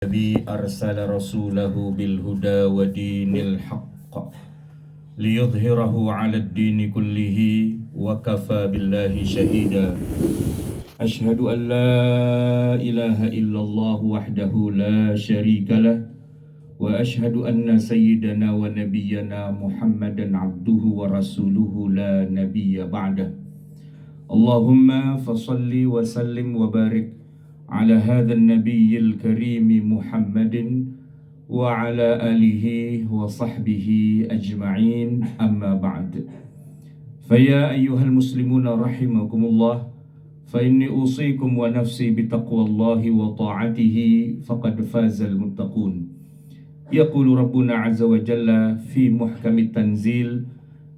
الذي أرسل رسوله بالهدى ودين الحق ليظهره على الدين كله وكفى بالله شهيدا. أشهد أن لا إله إلا الله وحده لا شريك له وأشهد أن سيدنا ونبينا محمدا عبده ورسوله لا نبي بعده. اللهم فصل وسلم وبارك على هذا النبي الكريم محمد وعلى آله وصحبه أجمعين، أما بعد. فيا أيها المسلمون رحمكم الله، فإني أوصيكم ونفسي بتقوى الله وطاعته فقد فاز المتقون. يقول ربنا عز وجل في محكم التنزيل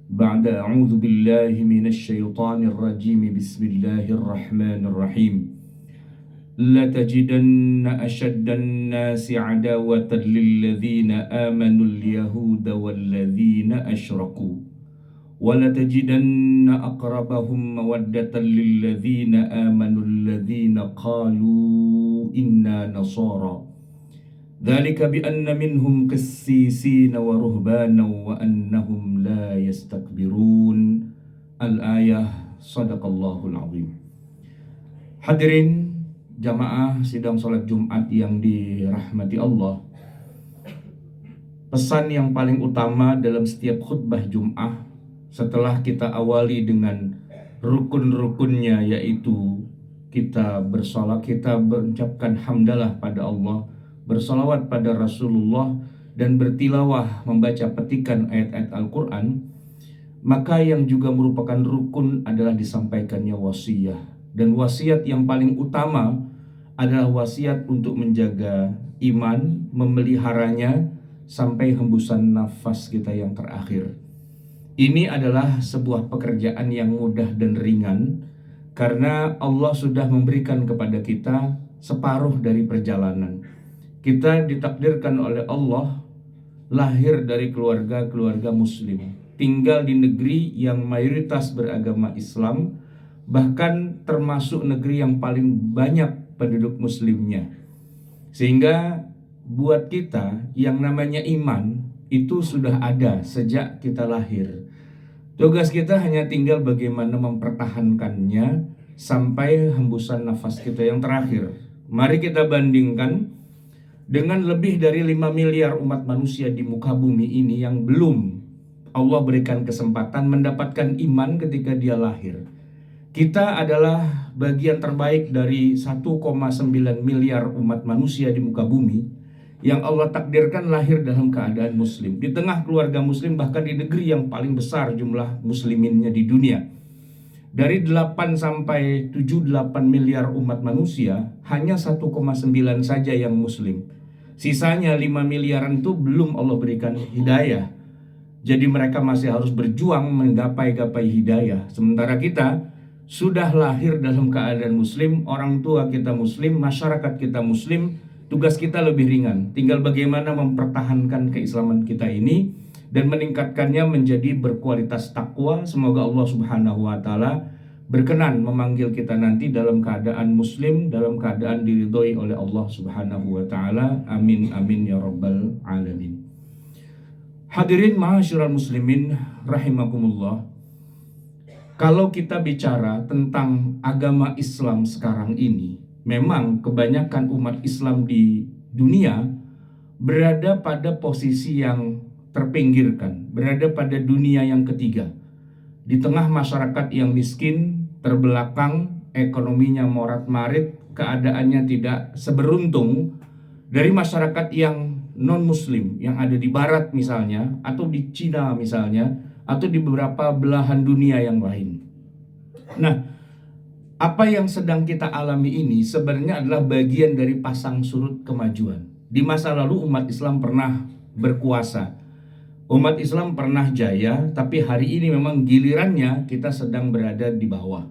بعد أعوذ بالله من الشيطان الرجيم بسم الله الرحمن الرحيم: لتجدن أشد الناس عداوة للذين آمنوا اليهود والذين أشركوا ولتجدن أقربهم مودة للذين آمنوا الذين قالوا إنا نصارى ذلك بأن منهم قسيسين ورهبانا وأنهم لا يستكبرون. Al-Ayah. Sadaqallahul Azim. Hadirin jamaah sidang salat Jumat yang dirahmati Allah, pesan yang paling utama dalam setiap khutbah Jumat setelah kita awali dengan rukun-rukunnya, yaitu kita bersalat, kita mengucapkan hamdalah pada Allah, bersalawat pada Rasulullah, dan bertilawah membaca petikan ayat-ayat Al-Quran, maka yang juga merupakan rukun adalah disampaikannya wasiat. Dan wasiat yang paling utama adalah wasiat untuk menjaga iman, memeliharanya sampai hembusan nafas kita yang terakhir. Ini adalah sebuah pekerjaan yang mudah dan ringan, karena Allah sudah memberikan kepada kita separuh dari perjalanan. Kita ditakdirkan oleh Allah lahir dari keluarga muslim, tinggal di negeri yang mayoritas beragama Islam, bahkan termasuk negeri yang paling banyak penduduk muslimnya. Sehingga buat kita yang namanya iman itu sudah ada sejak kita lahir. Tugas kita hanya tinggal bagaimana mempertahankannya sampai hembusan nafas kita yang terakhir. Mari kita bandingkan dengan lebih dari 5 miliar umat manusia di muka bumi ini yang belum Allah berikan kesempatan mendapatkan iman ketika dia lahir. Kita adalah bagian terbaik dari 1,9 miliar umat manusia di muka bumi yang Allah takdirkan lahir dalam keadaan muslim, di tengah keluarga muslim, bahkan di negeri yang paling besar jumlah musliminnya di dunia. Dari 8 sampai 7-8 miliar umat manusia, hanya 1,9 saja yang muslim. Sisanya 5 miliaran itu belum Allah berikan hidayah. Jadi mereka masih harus berjuang menggapai-gapai hidayah. Sementara kita sudah lahir dalam keadaan muslim, orang tua kita muslim, masyarakat kita muslim, tugas kita lebih ringan. Tinggal bagaimana mempertahankan keislaman kita ini dan meningkatkannya menjadi berkualitas takwa. Semoga Allah Subhanahu wa taala berkenan memanggil kita nanti dalam keadaan muslim, dalam keadaan diridhoi oleh Allah Subhanahu wa taala. Amin amin ya rabbal alamin. Hadirin ma'asyiral muslimin rahimakumullah. Kalau kita bicara tentang agama Islam sekarang ini, memang kebanyakan umat Islam di dunia berada pada posisi yang terpinggirkan, berada pada dunia yang ketiga. Di tengah masyarakat yang miskin, terbelakang, ekonominya morat-marit, keadaannya tidak seberuntung dari masyarakat yang non-muslim yang ada di barat misalnya, atau di Cina misalnya, atau di beberapa belahan dunia yang lain. Nah, apa yang sedang kita alami ini sebenarnya adalah bagian dari pasang surut kemajuan. Di masa lalu umat Islam pernah berkuasa, umat Islam pernah jaya, tapi hari ini memang gilirannya kita sedang berada di bawah.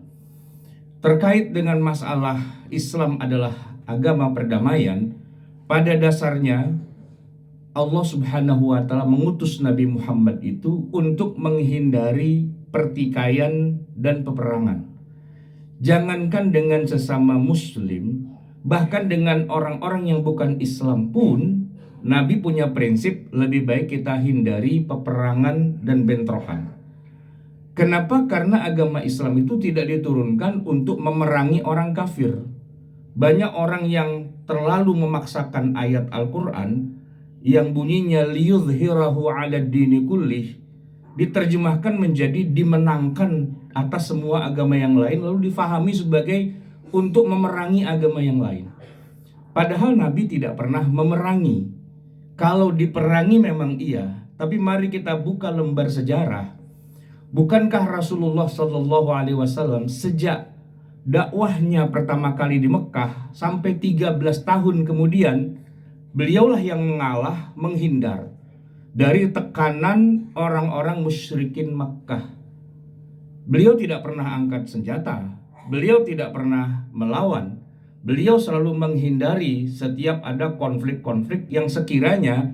Terkait dengan masalah Islam adalah agama perdamaian, pada dasarnya Allah Subhanahu wa taala mengutus Nabi Muhammad itu untuk menghindari pertikaian dan peperangan. Jangankan dengan sesama muslim, Bahkan dengan orang-orang yang bukan Islam pun, Nabi punya prinsip lebih baik kita hindari peperangan dan bentrokan. Kenapa? Karena agama Islam itu tidak diturunkan untuk memerangi orang kafir. Banyak orang yang terlalu memaksakan ayat Al-Quran yang bunyinya liyudhhirahu ala dini kullih, diterjemahkan menjadi dimenangkan atas semua agama yang lain, lalu difahami sebagai untuk memerangi agama yang lain. Padahal Nabi tidak pernah memerangi. Kalau diperangi memang iya, tapi mari kita buka lembar sejarah. Bukankah Rasulullah Shallallahu Alaihi Wasallam sejak dakwahnya pertama kali di Mekah sampai 13 tahun kemudian, beliaulah yang mengalah, menghindar dari tekanan orang-orang musyrikin Mekah. Beliau tidak pernah angkat senjata, beliau tidak pernah melawan. Beliau selalu menghindari setiap ada konflik-konflik yang sekiranya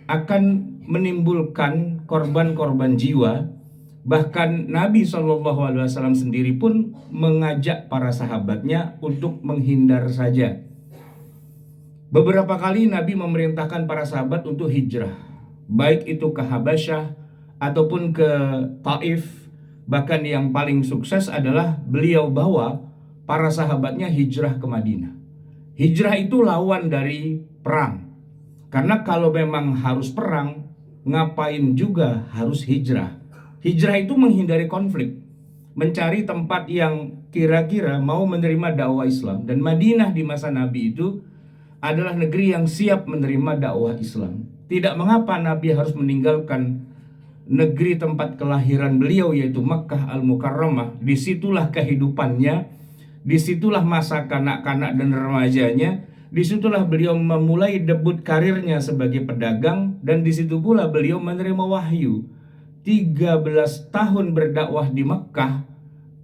akan menimbulkan korban-korban jiwa. Bahkan Nabi SAW sendiri pun mengajak para sahabatnya untuk menghindar saja. Beberapa kali Nabi memerintahkan para sahabat untuk hijrah, baik itu ke Habasyah ataupun ke Taif. Bahkan yang paling sukses adalah beliau bawa para sahabatnya hijrah ke Madinah. Hijrah itu lawan dari perang. Karena kalau memang harus perang, ngapain juga harus hijrah? Hijrah itu menghindari konflik, mencari tempat yang kira-kira mau menerima dakwah Islam. Dan Madinah di masa Nabi itu adalah negeri yang siap menerima dakwah Islam. Tidak mengapa Nabi harus meninggalkan negeri tempat kelahiran beliau, yaitu Makkah Al-Mukarramah. Disitulah kehidupannya, disitulah masa kanak-kanak dan remajanya, disitulah beliau memulai debut karirnya sebagai pedagang, dan disitu pula beliau menerima wahyu. 13 tahun berdakwah di Mekah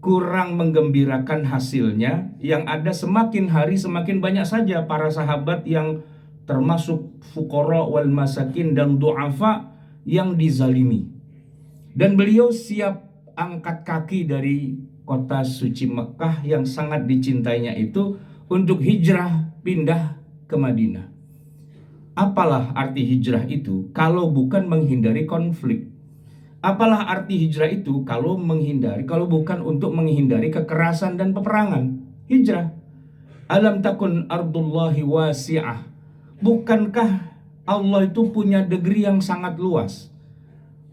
kurang menggembirakan hasilnya. Yang ada semakin hari semakin banyak saja para sahabat yang termasuk fuqara wal masakin dan du'afa yang dizalimi. Dan beliau siap angkat kaki dari kota suci Mekah yang sangat dicintainya itu untuk hijrah pindah ke Madinah. Apalah arti hijrah itu kalau bukan menghindari konflik? Apalah arti hijrah itu kalau bukan untuk menghindari kekerasan dan peperangan? Hijrah. Alam takun ardullahi wasi'ah. Bukankah Allah itu punya negeri yang sangat luas?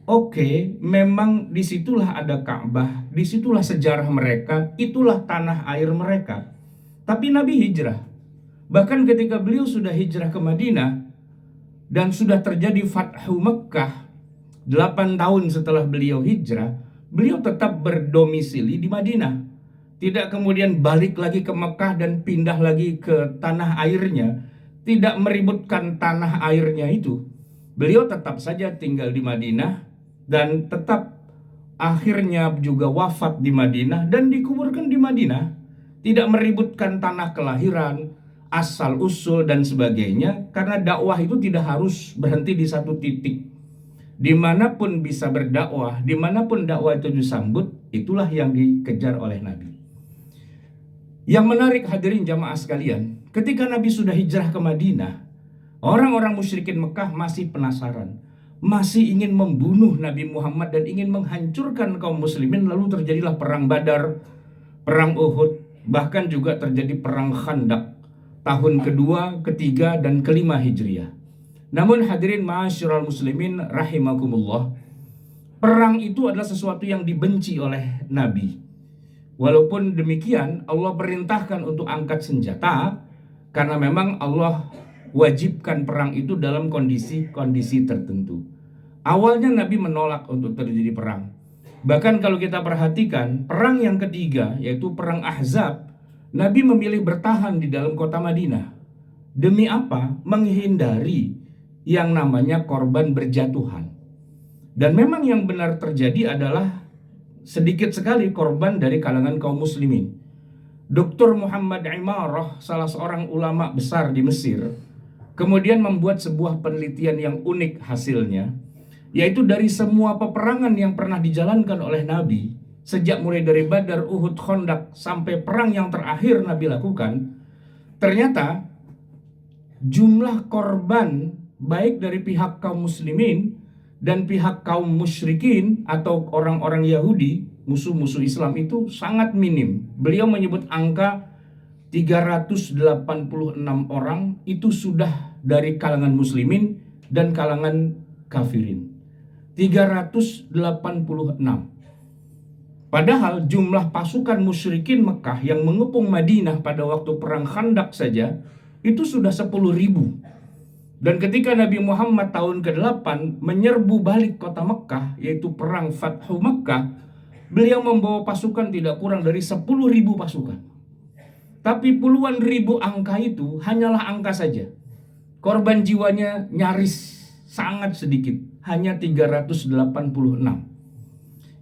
Oke, memang disitulah ada Ka'bah, disitulah sejarah mereka, itulah tanah air mereka. Tapi Nabi hijrah. Bahkan ketika beliau sudah hijrah ke Madinah dan sudah terjadi Fathu Mekkah, 8 tahun setelah beliau hijrah, beliau tetap berdomisili di Madinah. Tidak kemudian balik lagi ke Mekah dan pindah lagi ke tanah airnya. Tidak meributkan tanah airnya itu. Beliau tetap saja tinggal di Madinah dan tetap akhirnya juga wafat di Madinah dan dikuburkan di Madinah. Tidak meributkan tanah kelahiran, asal usul dan sebagainya, karena dakwah itu tidak harus berhenti di satu titik. Dimanapun bisa berdakwah, dimanapun dakwah itu disambut, itulah yang dikejar oleh Nabi. Yang menarik hadirin jamaah sekalian, ketika Nabi sudah hijrah ke Madinah, orang-orang musyrikin Mekah masih penasaran, masih ingin membunuh Nabi Muhammad dan ingin menghancurkan kaum muslimin. Lalu terjadilah perang Badar, perang Uhud, bahkan juga terjadi perang Khandaq tahun kedua, ketiga, dan kelima Hijriah. Namun hadirin ma'asyiral muslimin rahimakumullah, perang itu adalah sesuatu yang dibenci oleh Nabi. Walaupun demikian, Allah perintahkan untuk angkat senjata karena memang Allah wajibkan perang itu dalam kondisi-kondisi tertentu. Awalnya Nabi menolak untuk terjadi perang. Bahkan kalau kita perhatikan, perang yang ketiga yaitu perang Ahzab, Nabi memilih bertahan di dalam kota Madinah. Demi apa? Menghindari yang namanya korban berjatuhan. Dan memang yang benar terjadi adalah sedikit sekali korban dari kalangan kaum muslimin. Dr. Muhammad Imarah, salah seorang ulama besar di Mesir, kemudian membuat sebuah penelitian yang unik hasilnya, yaitu dari semua peperangan yang pernah dijalankan oleh Nabi, sejak mulai dari Badar, Uhud, Khandaq sampai perang yang terakhir Nabi lakukan, ternyata jumlah korban baik dari pihak kaum muslimin dan pihak kaum musyrikin atau orang-orang Yahudi, musuh-musuh Islam itu sangat minim. Beliau menyebut angka 386 orang itu sudah dari kalangan muslimin dan kalangan kafirin. 386. Padahal jumlah pasukan musyrikin Mekah yang mengepung Madinah pada waktu perang Khandaq saja itu sudah 10.000. Dan ketika Nabi Muhammad tahun ke-8 menyerbu balik kota Mekah, yaitu perang Fathu Mekah, beliau membawa pasukan tidak kurang dari 10.000 pasukan. Tapi puluhan ribu angka itu hanyalah angka saja. Korban jiwanya nyaris sangat sedikit, hanya 386.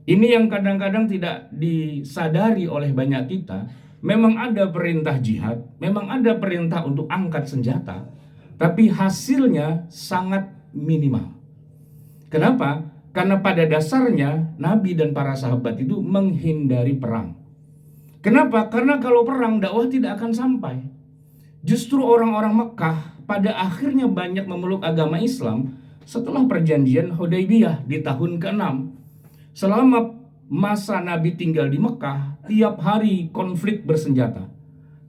Ini yang kadang-kadang tidak disadari oleh banyak kita. Memang ada perintah jihad, memang ada perintah untuk angkat senjata, tapi hasilnya sangat minimal. Kenapa? Karena pada dasarnya Nabi dan para sahabat itu menghindari perang. Kenapa? Karena kalau perang dakwah tidak akan sampai. Justru orang-orang Mekah pada akhirnya banyak memeluk agama Islam setelah perjanjian Hudaybiyah di tahun ke-6. Selama masa Nabi tinggal di Mekah, tiap hari konflik bersenjata.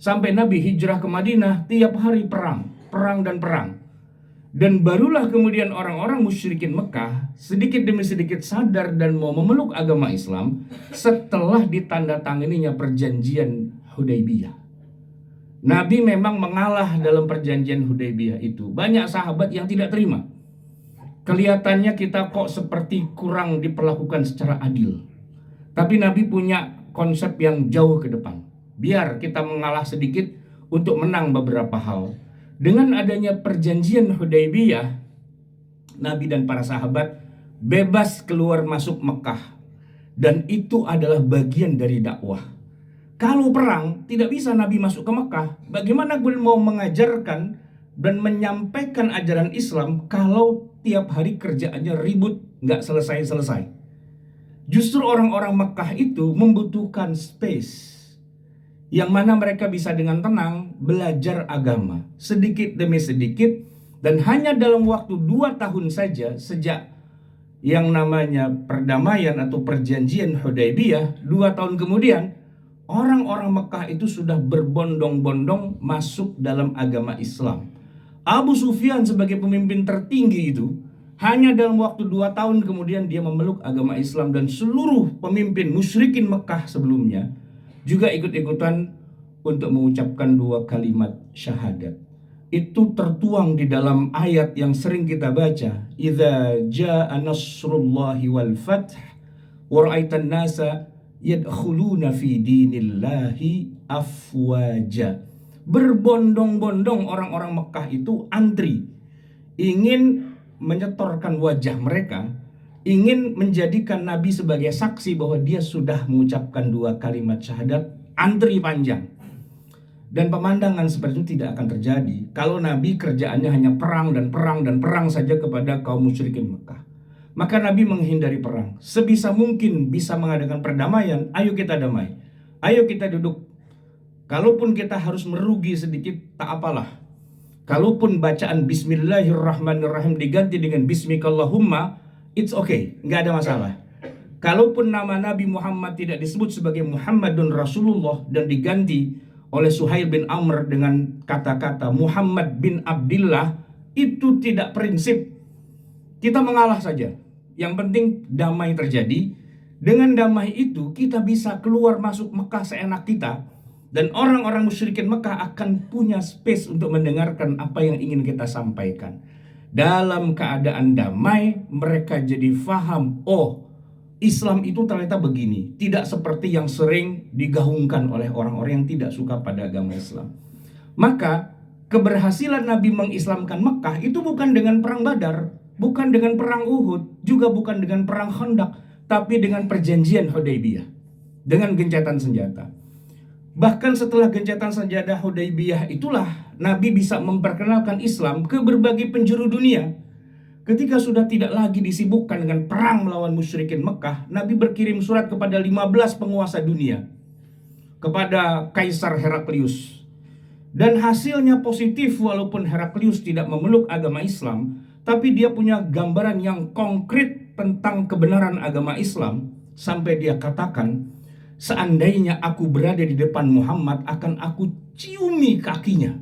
Sampai Nabi hijrah ke Madinah, tiap hari perang dan perang. Dan barulah kemudian orang-orang musyrikin Mekah sedikit demi sedikit sadar dan mau memeluk agama Islam setelah ditandatanganinya perjanjian Hudaybiyah. Nabi memang mengalah dalam perjanjian Hudaybiyah itu. Banyak sahabat yang tidak terima. Kelihatannya kita kok seperti kurang diperlakukan secara adil. Tapi Nabi punya konsep yang jauh ke depan. Biar kita mengalah sedikit untuk menang beberapa hal. Dengan adanya perjanjian Hudaybiyah, Nabi dan para sahabat bebas keluar masuk Mekah. Dan itu adalah bagian dari dakwah. Kalau perang, tidak bisa Nabi masuk ke Mekah. Bagaimana gue mau mengajarkan dan menyampaikan ajaran Islam kalau tiap hari kerjaannya ribut, nggak selesai-selesai? Justru orang-orang Mekah itu membutuhkan space yang mana mereka bisa dengan tenang belajar agama sedikit demi sedikit. Dan hanya dalam waktu 2 tahun saja sejak yang namanya perdamaian atau perjanjian Hudaybiyah, 2 tahun kemudian orang-orang Mekah itu sudah berbondong-bondong masuk dalam agama Islam. Abu Sufyan sebagai pemimpin tertinggi itu hanya dalam waktu 2 tahun kemudian dia memeluk agama Islam. Dan seluruh pemimpin musyrikin Mekah sebelumnya juga ikut-ikutan untuk mengucapkan 2 kalimat syahadat. Itu tertuang di dalam ayat yang sering kita baca, idza jaa nasrullahi wal fath wa ra'aitan nasa yadkhuluna fi dinillahi afwaja. Berbondong-bondong orang-orang Mekah itu antri, ingin menyetorkan wajah mereka, ingin menjadikan Nabi sebagai saksi bahwa dia sudah mengucapkan 2 kalimat syahadat. Antri panjang. Dan pemandangan seperti itu tidak akan terjadi kalau Nabi kerjaannya hanya perang dan perang dan perang saja kepada kaum musyrikin Mekah. Maka Nabi menghindari perang. Sebisa mungkin bisa mengadakan perdamaian, ayo kita damai, ayo kita duduk. Kalaupun kita harus merugi sedikit, tak apalah. Kalaupun bacaan Bismillahirrahmanirrahim diganti dengan Bismikallahumma, it's okay, nggak ada masalah. Kalaupun nama Nabi Muhammad tidak disebut sebagai Muhammadun Rasulullah dan diganti oleh Suhail bin Amr dengan kata-kata Muhammad bin Abdillah, itu tidak prinsip. Kita mengalah saja. Yang penting damai terjadi. Dengan damai itu kita bisa keluar masuk Mekah seenak kita. Dan orang-orang musyrikin Mekah akan punya space untuk mendengarkan apa yang ingin kita sampaikan. Dalam keadaan damai, mereka jadi faham, oh, Islam itu ternyata begini. Tidak seperti yang sering digaungkan oleh orang-orang yang tidak suka pada agama Islam. Maka keberhasilan Nabi mengislamkan Mekah itu bukan dengan perang Badar, bukan dengan perang Uhud, juga bukan dengan perang Khandaq, tapi dengan perjanjian Hudaybiyah, dengan gencatan senjata. Bahkan setelah gencatan senjata Hudaybiyah itulah Nabi bisa memperkenalkan Islam ke berbagai penjuru dunia. Ketika sudah tidak lagi disibukkan dengan perang melawan musyrikin Mekah, Nabi berkirim surat kepada 15 penguasa dunia. Kepada Kaisar Heraklius, Dan hasilnya positif, walaupun Heraklius tidak memeluk agama Islam, tapi dia punya gambaran yang konkret tentang kebenaran agama Islam. Sampai dia katakan, seandainya aku berada di depan Muhammad, akan aku ciumi kakinya.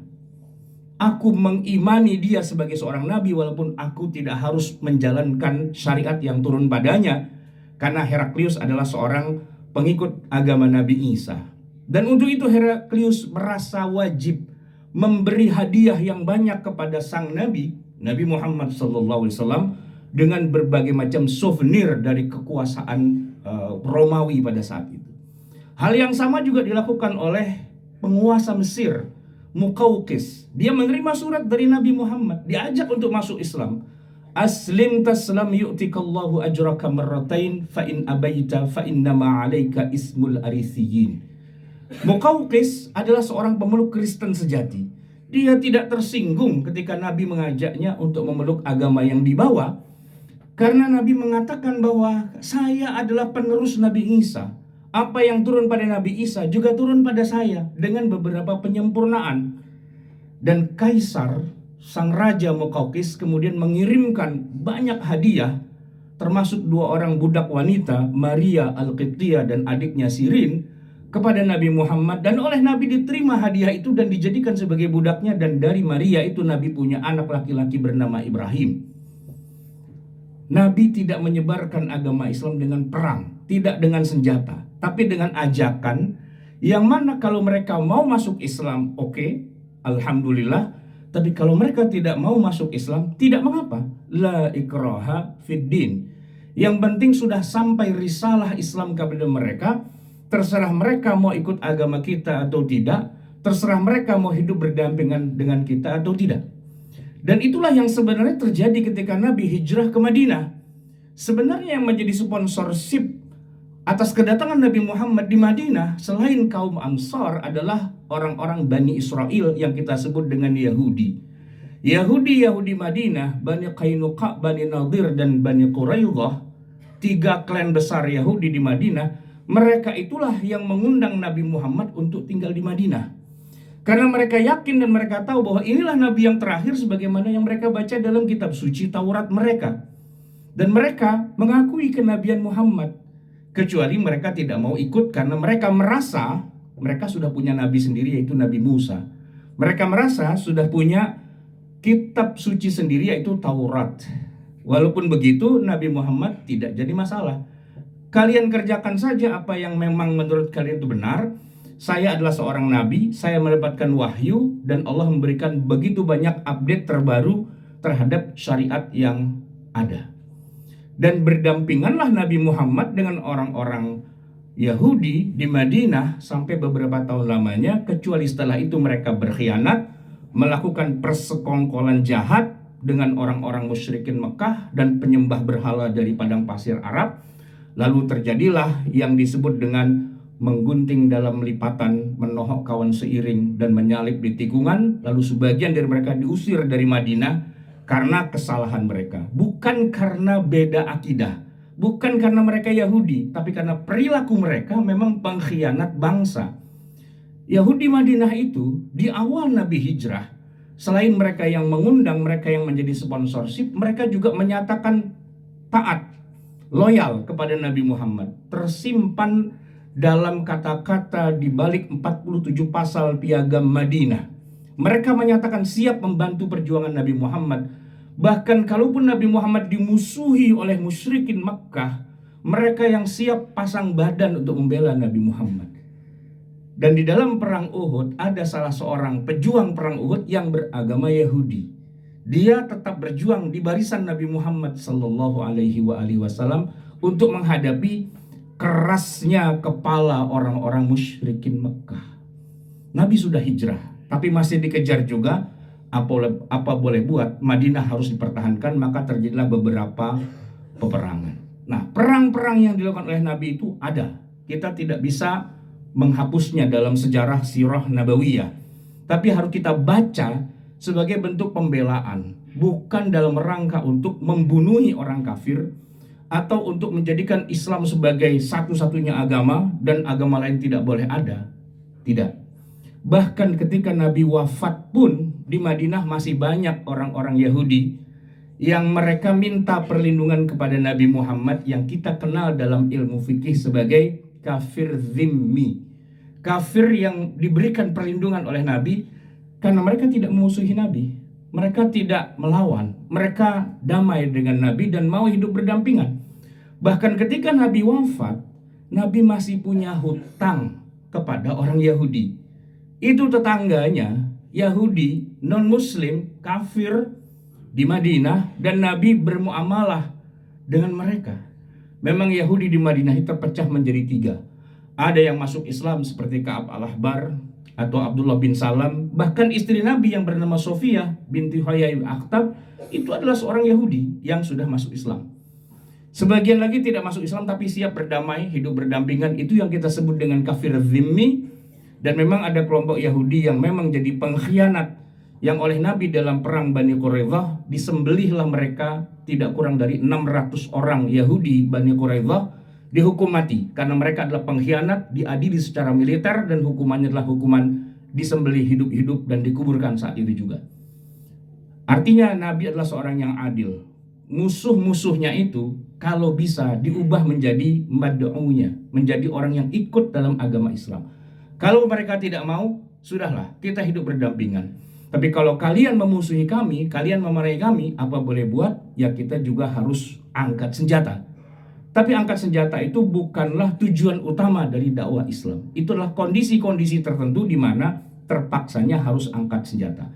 Aku mengimani dia sebagai seorang nabi, walaupun aku tidak harus menjalankan syariat yang turun padanya, karena Heraklius adalah seorang pengikut agama Nabi Isa. Dan untuk itu Heraklius merasa wajib memberi hadiah yang banyak kepada sang Nabi, Nabi Muhammad SAW, dengan berbagai macam souvenir dari kekuasaan Romawi pada saat itu. Hal yang sama juga dilakukan oleh penguasa Mesir, Muqawqis. Dia menerima surat dari Nabi Muhammad, diajak untuk masuk Islam. Aslim taslam yu'tikallahu ajraka marratain fa in abaita fa innama 'alaika ismul arisiyin. Muqawqis adalah seorang pemeluk Kristen sejati. Dia tidak tersinggung ketika Nabi mengajaknya untuk memeluk agama yang dibawa, karena Nabi mengatakan bahwa saya adalah penerus Nabi Isa. Apa yang turun pada Nabi Isa juga turun pada saya dengan beberapa penyempurnaan. Dan Kaisar, sang Raja Muqawqis, kemudian mengirimkan banyak hadiah, termasuk 2 orang budak wanita, Maria Al-Qibtiyah dan adiknya Sirin, kepada Nabi Muhammad. Dan oleh Nabi diterima hadiah itu dan dijadikan sebagai budaknya. Dan dari Maria itu Nabi punya anak laki-laki bernama Ibrahim. Nabi tidak menyebarkan agama Islam dengan perang, tidak dengan senjata, tapi dengan ajakan yang mana kalau mereka mau masuk Islam, oke, alhamdulillah. Tapi kalau mereka tidak mau masuk Islam, tidak mengapa. La ikraha fid din. Yang penting sudah sampai risalah Islam kepada mereka. Terserah mereka mau ikut agama kita atau tidak. Terserah mereka mau hidup berdampingan dengan kita atau tidak. Dan itulah yang sebenarnya terjadi ketika Nabi hijrah ke Madinah. Sebenarnya yang menjadi sponsorship atas kedatangan Nabi Muhammad di Madinah, selain kaum Ansar, adalah orang-orang Bani Israel yang kita sebut dengan Yahudi. Yahudi Madinah, Bani Qainuqa, Bani Nadir, dan Bani Quraidah, 3 klan besar Yahudi di Madinah. Mereka itulah yang mengundang Nabi Muhammad untuk tinggal di Madinah. Karena mereka yakin dan mereka tahu bahwa inilah Nabi yang terakhir sebagaimana yang mereka baca dalam kitab suci Taurat mereka. Dan mereka mengakui kenabian Muhammad. Kecuali mereka tidak mau ikut karena mereka merasa mereka sudah punya nabi sendiri, yaitu Nabi Musa. Mereka merasa sudah punya kitab suci sendiri, yaitu Taurat. Walaupun begitu, Nabi Muhammad tidak jadi masalah. Kalian kerjakan saja apa yang memang menurut kalian itu benar. Saya adalah seorang nabi, saya mendapatkan wahyu, dan Allah memberikan begitu banyak update terbaru terhadap syariat yang ada. Dan berdampinganlah Nabi Muhammad dengan orang-orang Yahudi di Madinah sampai beberapa tahun lamanya, kecuali setelah itu mereka berkhianat, melakukan persekongkolan jahat dengan orang-orang musyrikin Mekah dan penyembah berhala dari padang pasir Arab. Lalu terjadilah yang disebut dengan menggunting dalam lipatan, menohok kawan seiring, dan menyalib di tikungan. Lalu sebagian dari mereka diusir dari Madinah karena kesalahan mereka. Bukan karena beda akidah, bukan karena mereka Yahudi, tapi karena perilaku mereka memang pengkhianat bangsa. Yahudi Madinah itu di awal Nabi hijrah, selain mereka yang mengundang, mereka yang menjadi sponsorship, mereka juga menyatakan taat, loyal kepada Nabi Muhammad. Tersimpan dalam kata-kata di balik 47 pasal piagam Madinah. Mereka menyatakan siap membantu perjuangan Nabi Muhammad. Bahkan kalaupun Nabi Muhammad dimusuhi oleh musyrikin Makkah, mereka yang siap pasang badan untuk membela Nabi Muhammad. Dan di dalam perang Uhud ada salah seorang pejuang perang Uhud yang beragama Yahudi. Dia tetap berjuang di barisan Nabi Muhammad sallallahu alaihi wasallam untuk menghadapi kerasnya kepala orang-orang musyrikin Mekah. Nabi sudah hijrah, tapi masih dikejar juga. Apa boleh buat, Madinah harus dipertahankan, maka terjadilah beberapa peperangan. Nah, perang-perang yang dilakukan oleh Nabi itu ada. Kita tidak bisa menghapusnya dalam sejarah sirah nabawiyah, tapi harus kita baca sebagai bentuk pembelaan, bukan dalam rangka untuk membunuhi orang kafir atau untuk menjadikan Islam sebagai satu-satunya agama dan agama lain tidak boleh ada. Tidak. Bahkan ketika Nabi wafat pun di Madinah masih banyak orang-orang Yahudi yang mereka minta perlindungan kepada Nabi Muhammad yang kita kenal dalam ilmu fikih sebagai kafir zimmi. Kafir yang diberikan perlindungan oleh Nabi karena mereka tidak memusuhi Nabi. Mereka tidak melawan. Mereka damai dengan Nabi dan mau hidup berdampingan. Bahkan ketika Nabi wafat, Nabi masih punya hutang kepada orang Yahudi. Itu tetangganya, Yahudi, non-Muslim, kafir di Madinah, dan Nabi bermuamalah dengan mereka. Memang Yahudi di Madinah itu terpecah menjadi 3. Ada yang masuk Islam seperti Ka'ab al-Ahbar atau Abdullah bin Salam. Bahkan istri Nabi yang bernama Sofiyah binti Huyai al-Akhtab itu adalah seorang Yahudi yang sudah masuk Islam. Sebagian lagi tidak masuk Islam tapi siap berdamai, hidup berdampingan. Itu yang kita sebut dengan kafir zimmi. Dan memang ada kelompok Yahudi yang memang jadi pengkhianat, yang oleh Nabi dalam perang Bani Quraidah disembelihlah mereka, tidak kurang dari 600 orang Yahudi Bani Quraidah dihukum mati karena mereka adalah pengkhianat, diadili secara militer, dan hukumannya adalah hukuman disembelih hidup-hidup dan dikuburkan saat itu juga. Artinya Nabi adalah seorang yang adil. Musuh-musuhnya itu kalau bisa diubah menjadi mad'unya, menjadi orang yang ikut dalam agama Islam. Kalau mereka tidak mau, sudahlah, kita hidup berdampingan. Tapi kalau kalian memusuhi kami, kalian memarahi kami, apa boleh buat? Ya kita juga harus angkat senjata. Tapi angkat senjata itu bukanlah tujuan utama dari dakwah Islam. Itulah kondisi-kondisi tertentu di mana terpaksanya harus angkat senjata.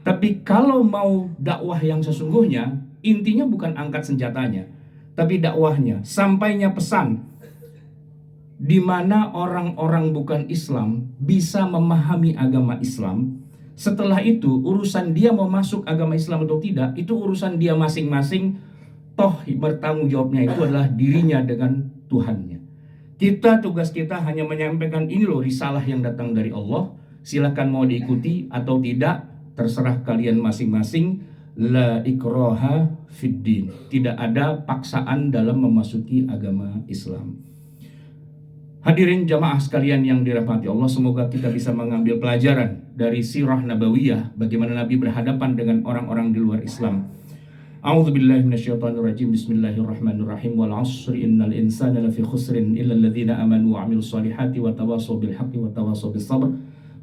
Tapi kalau mau dakwah yang sesungguhnya, intinya bukan angkat senjatanya, tapi dakwahnya, sampainya pesan di mana orang-orang bukan Islam bisa memahami agama Islam. Setelah itu urusan dia mau masuk agama Islam atau tidak, itu urusan dia masing-masing. Toh bertanggung jawabnya itu adalah dirinya dengan Tuhannya. Tugas kita hanya menyampaikan ini loh risalah yang datang dari Allah. Silakan mau diikuti atau tidak, terserah kalian masing-masing. La ikraha fid din. Tidak ada paksaan dalam memasuki agama Islam. Hadirin jamaah sekalian yang dirahmati Allah, semoga kita bisa mengambil pelajaran dari sirah nabawiyah, bagaimana Nabi berhadapan dengan orang-orang di luar Islam. A'udzubillahi minasyaitonirrajim. Bismillahirrahmanirrahim. Wal 'ashri innal insana lafi khusrin illa alladzina amanu wa 'amilus solihati wa tawashaw bil haqqi wa tawashaw bis sabr.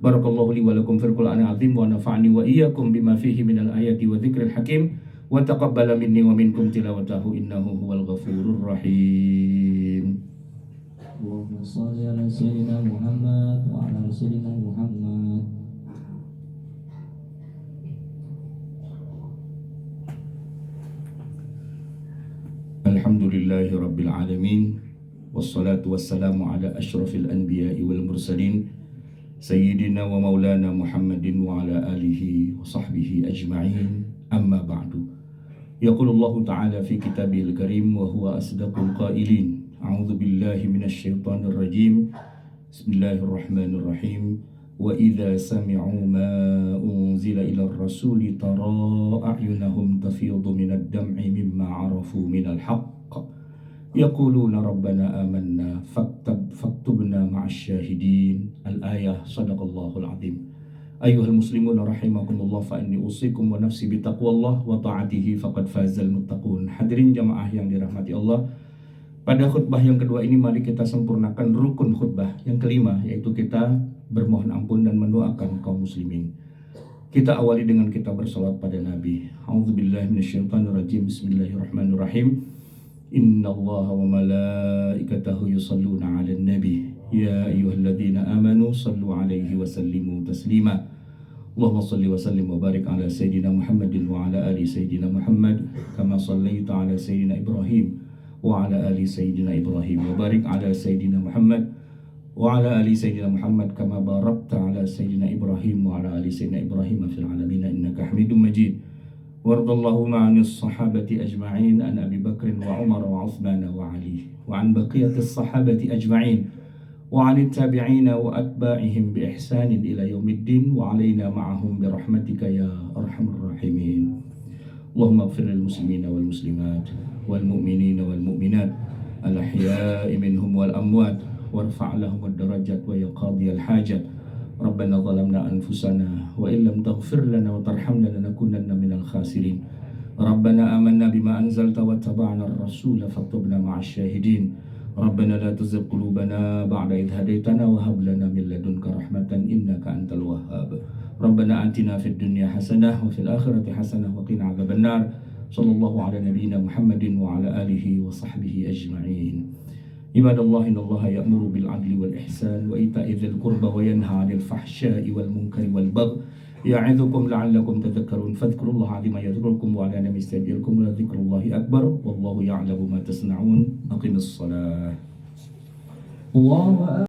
Barakallahu li wa lakum fil Qur'anil 'azim wa nafa'ani wa iyyakum bima fihi minal ayati wa dzikril hakim wa taqabbala minni wa minkum tilawatahu innahu huwal ghafurur rahim. Allahumma shalli ala sayyidina Muhammad wa ala sayyidina Muhammad. Alhamdulillahi rabbil alamin, wassalatu wassalamu ala asyrafil anbiya'i wal mursalin, sayyidina wa maulana Muhammadin wa ala alihi wa sahbihi ajma'in. Amma ba'du. Yaqulullahu ta'ala fi kitabihil karim wa huwa asdaqul qailin. A'udzu billahi minasyaitonir rajim. Bismillahirrahmanirrahim. Wa idza sami'u ma unzila ila ar-rasuli tara a'yunahum tafidhu minad dam'i mimma 'arafu minal haqq yaquluna rabbana amanna faktubna ma'asy syahidin. Al-ayah. Shadaqallahul 'azim. Ayyuhal muslimun rahimakumullah, fa inni usikum wa nafsi bitaqwallah wa ta'atihi faqad fazal muttaqun. Hadirin jamaah yang dirahmati Allah, pada khutbah yang kedua ini mari kita sempurnakan rukun khutbah yang kelima, yaitu kita bermohon ampun dan mendoakan kaum muslimin. Kita awali dengan kita bersalat pada Nabi. A'udzubillahi minasyaitonirrajim. Bismillahirrahmanirrahim. Innallaha wa malaikatahu yusalluna 'alan nabi. Ya ayyuhalladzina amanu sallu 'alaihi wa sallimu taslima. Allahumma salli wa sallim wa barik ala sayyidina Muhammadin wa ala ali sayyidina Muhammad kama sallaita ala sayyidina Ibrahim wa ala ali sayyidina Ibrahim wa barik ala sayyidina Muhammad wa ala ali sayyidina Muhammad kama barakta ala sayyidina Ibrahim wa ala ali sayyidina Ibrahim fil alamin innaka Hamidum Majid. Wardallahu ma'anis sahabati ajma'in an Abi Bakr wa Umar wa Uthman wa Ali wa an baqiyatis sahabati ajma'in wa 'anit tabi'ina wa atba'ihim bi ihsanin ila yaumiddin wa 'alaina ma'ahum bi rahmatika ya arhamar rahimin. Allahumma ighfir lil muslimina wal muslimat wal mu'minina wal mu'minat al ahya'i minhum wal amwat warfa' lahum ad-darajat wa ya qadiyal hajat ربنا ظلمنا أنفسنا وإن لم تغفر لنا وترحمنا لنكونن من الخاسرين ربنا آمنا بما أنزلت واتبعنا الرسول فاكتبنا مع الشاهدين ربنا لا تزغ قلوبنا بعد إذ هديتنا وهب لنا من لدنك رحمة إنك أنت الوهاب ربنا آتنا في الدنيا حسنة وفي الآخرة حسنة وقنا عذاب النار صلى الله على نبينا محمد وعلى آله وصحبه أجمعين عباد الله إن الله يأمر بالعدل والإحسان وإيتاء ذي القربى وينهى عن الفحشاء والمنكر والبغي يعظكم لعلكم تذكرون فاذكروا الله عظيم يذكركم وعلى نعم يستجيركم ولذكر الله أكبر والله يعلم ما تصنعون أقم الصلاة الله